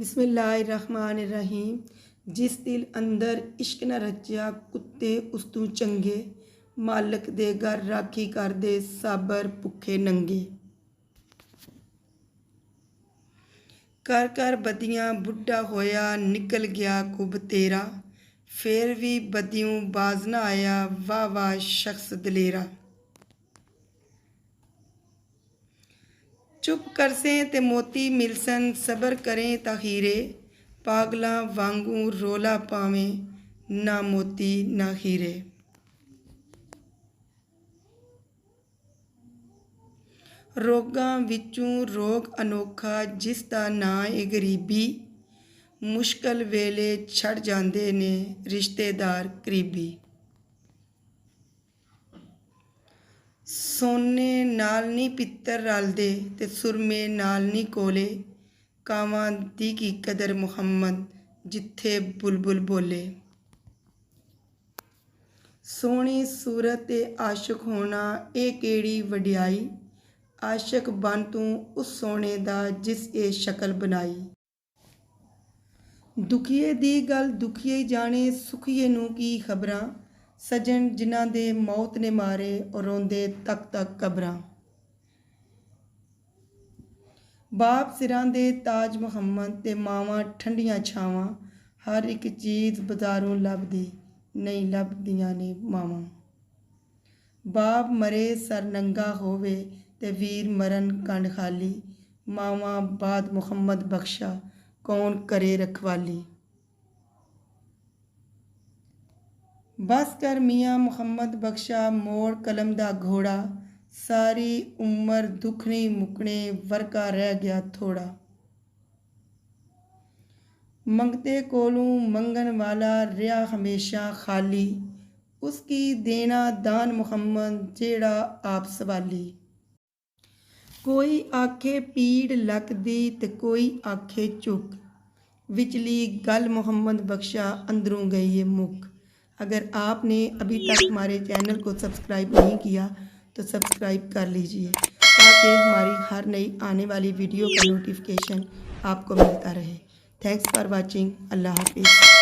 बिस्मिल्लाहिर्रहमानिर्रहीम। जिस दिल अंदर इश्क न रचिया कुत्ते उस तू चंगे, मालक दे घर राखी कर दे साबर भुखे नंगे। कर कर बदियां बुढ़ा होया निकल गया कुब तेरा, फिर भी बदियों बाज न आया वाह वाह शख्स दलेरा। चुप करसें ते मोती मिलसन सबर करें ता हीरे, पागलां वांगू रोला पावें ना मोती ना हीरे। रोगां विचों रोग अनोखा जिसदा नां है गरीबी, मुश्किल वेले छड़ जांदे ने रिश्तेदार करीबी। सोने नाल नी पित्तर रलदे ते सुरमे नाल नी कोले, कावां दी की कदर मुहम्मद जिथे बुलबुल बोले। सोहनी सूरत ते आशिक होना ए केड़ी वडियाई, आशिक बन तू उस सोने दा जिस ए शक्ल बनाई। दुखिए दी गल दुखिए जाने सुखिए नू की खबरां, सजन जिन्हां दे मौत ने मारे रोंदे तक तक कबरां। बाप सिरां दे ताज मुहम्मद ते मावां ठंडियां छावां, हर एक चीज़ बजारों लभदी नहीं लभदियां ने मावां। बाप मरे सर नंगा होवे ते वीर मरन कंड खाली, मावां बाद मुहम्मद बख्शा कौन करे रखवाली। बस कर मियाँ मुहम्मद बख्शा मोड़ कलम दा घोड़ा, सारी उम्र दुख नहीं मुकने वर्का रह गया थोड़ा। मंगते कोलों मंगन वाला रिया हमेशा खाली, उसकी देना दान मुहम्मद जेड़ा आप सवाली। कोई आखे पीड़ लगदी ते कोई आखे चुक, विचली गल मुहम्मद बख्शा अंदरों गई है मुक। अगर आपने अभी तक हमारे चैनल को सब्सक्राइब नहीं किया तो सब्सक्राइब कर लीजिए, ताकि हमारी हर नई आने वाली वीडियो का नोटिफिकेशन आपको मिलता रहे। Thanks for watching. अल्लाह हाफिज़।